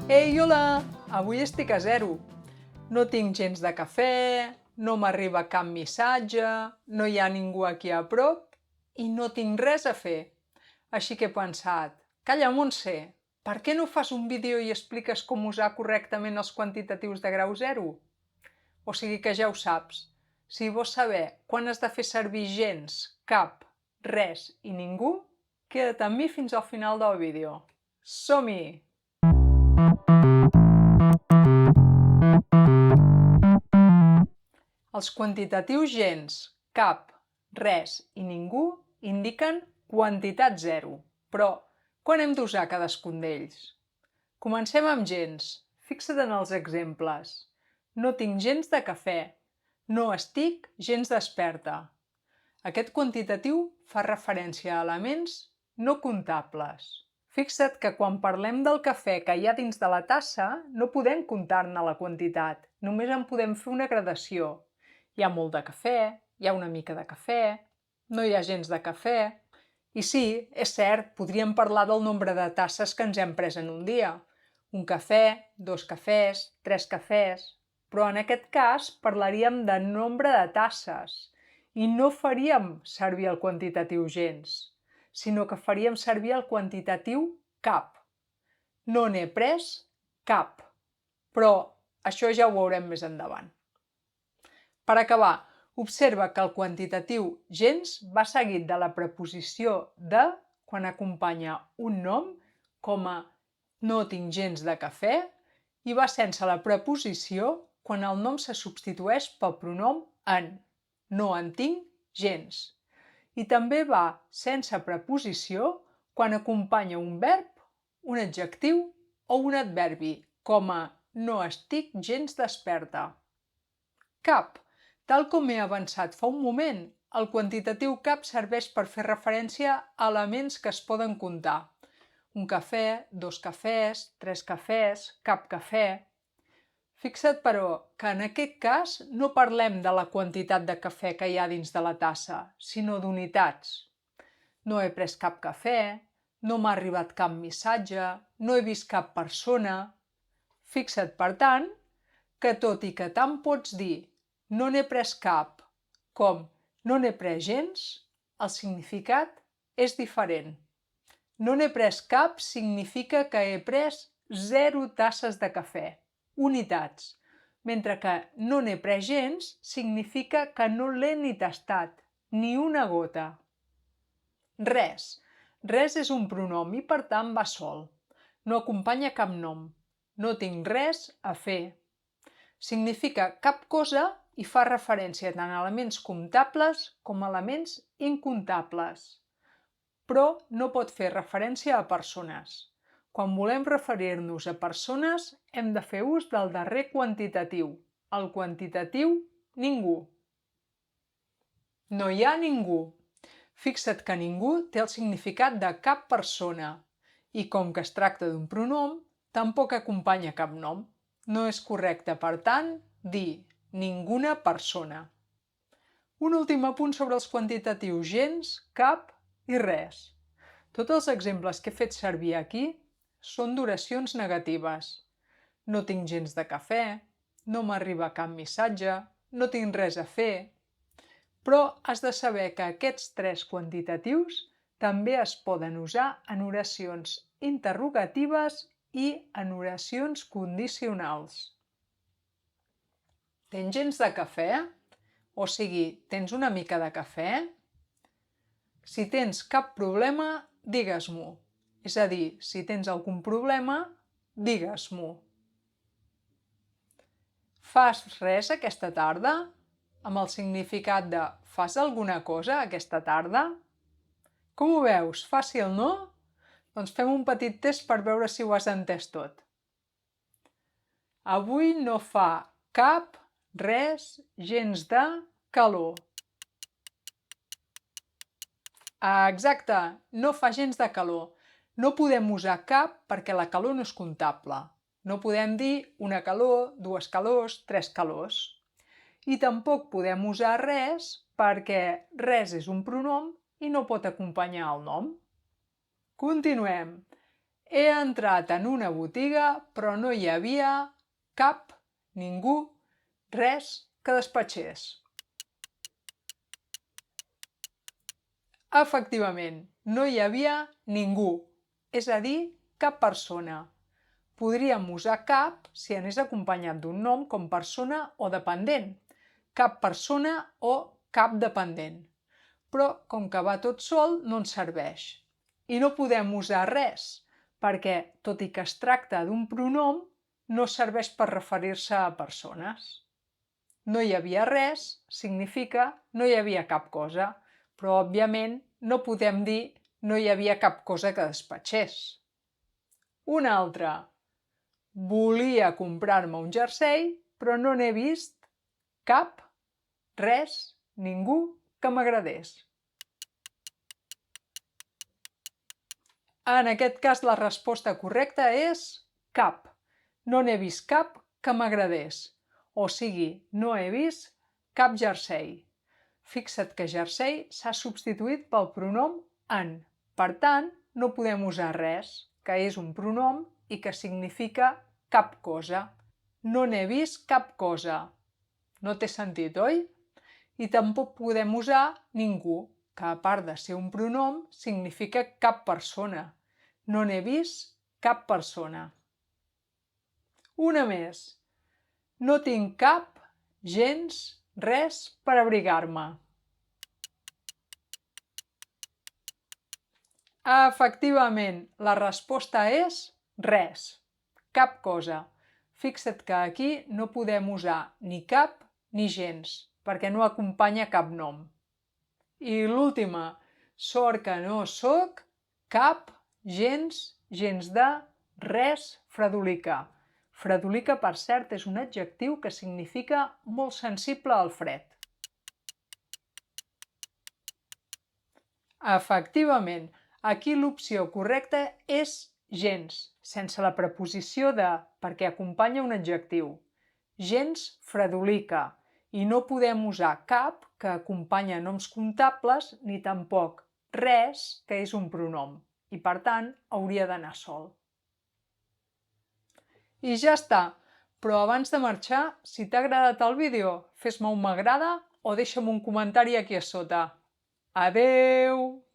Ei, hola! Avui estic a zero. No tinc gens de cafè, no m'arriba cap missatge, no hi ha ningú aquí a prop i no tinc res a fer. Així que he pensat, calla, Montse, per què no fas un vídeo i expliques com usar correctament els quantitatius de grau zero? O sigui que ja ho saps. Si vols saber quan has de fer servir gens, cap, res i ningú, queda't amb mi fins al final del vídeo. Som-hi! Els quantitatius gens, cap, res i ningú indiquen quantitat zero, però quan hem d'usar cadascun d'ells? Comencem amb gens. Fixa't en els exemples. No tinc gens de cafè. No estic gens desperta. Aquest quantitatiu fa referència a elements no comptables. Fixa't que quan parlem del cafè que hi ha dins de la tassa, no podem comptar-ne la quantitat, només en podem fer una gradació. Hi ha molt de cafè, hi ha una mica de cafè, no hi ha gens de cafè. I sí, és cert, podríem parlar del nombre de tasses que ens hem pres en un dia. Un cafè, 2 cafès, 3 cafès... Però en aquest cas parlaríem de nombre de tasses i no faríem servir el quantitatiu gens, sinó que faríem servir el quantitatiu cap. No n'he pres cap, però això ja ho veurem més endavant. Per acabar, observa que el quantitatiu gens va seguit de la preposició de quan acompanya un nom, com a no tinc gens de cafè, i va sense la preposició quan el nom se substitueix pel pronom en, no en tinc gens. I també va sense preposició quan acompanya un verb, un adjectiu o un adverbi, com a no estic gens desperta. Cap. Tal com he avançat fa un moment, el quantitatiu cap serveix per fer referència a elements que es poden comptar. Un cafè, 2 cafès, 3 cafès, cap cafè. Fixa't, però, que en aquest cas no parlem de la quantitat de cafè que hi ha dins de la tassa, sinó d'unitats. No he pres cap cafè, no m'ha arribat cap missatge, no he vist cap persona. Fixa't, per tant, que tot i que tant pots dir no n'he pres cap com no n'he pres gens, el significat és diferent. No n'he pres cap significa que he pres 0 tasses de cafè, unitats, mentre que no n'he pres gens significa que no l'he ni tastat, ni una gota. Res. Res és un pronom i per tant va sol. No acompanya cap nom. No tinc res a fer. Significa cap cosa i fa referència tant a elements comptables com a elements incomptables. Però no pot fer referència a persones. Quan volem referir-nos a persones, hem de fer ús del darrer quantitatiu, el quantitatiu ningú. No hi ha ningú. Fixa't que ningú té el significat de cap persona i com que es tracta d'un pronom, tampoc acompanya cap nom. No és correcte, per tant, dir ninguna persona. Un últim apunt sobre els quantitatius gens, cap i res. Tots els exemples que he fet servir aquí són d'oracions negatives. No tinc gens de cafè, no m'arriba cap missatge, no tinc res a fer. Però has de saber que aquests 3 quantitatius també es poden usar en oracions interrogatives i en oracions condicionals. Tens gens de cafè? O sigui, tens una mica de cafè? Si tens cap problema, digues-m'ho. És a dir, si tens algun problema, digues-m'ho. Fas res aquesta tarda? Amb el significat de fas alguna cosa aquesta tarda? Com ho veus? Fàcil, no? Doncs fem un petit test per veure si ho has entès tot. Avui no fa cap, res, gens de calor. Exacte, no fa gens de calor. No podem usar cap perquè la calor no és comptable. No podem dir una calor, 2 calors, 3 calors. I tampoc podem usar res perquè res és un pronom i no pot acompanyar el nom. Continuem. He entrat en una botiga, però no hi havia cap, ningú, res que despatxés. Efectivament, no hi havia ningú, és a dir, cap persona. Podríem usar cap si anés acompanyat d'un nom com persona o dependent, cap persona o cap dependent. Però com que va tot sol no ens serveix. I no podem usar res, perquè tot i que es tracta d'un pronom, no serveix per referir-se a persones. No hi havia res significa no hi havia cap cosa, però òbviament no podem dir no hi havia cap cosa que despatxés. Una altra. Volia comprar-me un jersei, però no n'he vist cap, res, ningú que m'agradés. En aquest cas la resposta correcta és cap. No n'he vist cap que m'agradés. O sigui, no he vist cap jersei. Fixa't que jersei s'ha substituït pel pronom en. Per tant, no podem usar res, que és un pronom i que significa cap cosa. No n'he vist cap cosa. No té sentit, oi? I tampoc podem usar ningú, que a part de ser un pronom, significa cap persona. No n'he vist cap persona. Una més. No tinc cap, gens, res per abrigar-me. Efectivament, la resposta és res. Cap cosa. Fixa't que aquí no podem usar ni cap ni gens, perquè no acompanya cap nom. I l'última, sort que no soc cap, gens, gens de, res, fredolica. Fredolica, per cert, és un adjectiu que significa molt sensible al fred. Efectivament, aquí l'opció correcta és gens, sense la preposició de, perquè acompanya un adjectiu. Gens fredolica, i no podem usar cap, que acompanya noms comptables, ni tampoc res, que és un pronom, i per tant hauria d'anar sol. I ja està, però abans de marxar, si t'ha agradat el vídeo, fes-me un m'agrada o deixa'm un comentari aquí a sota. Adeu!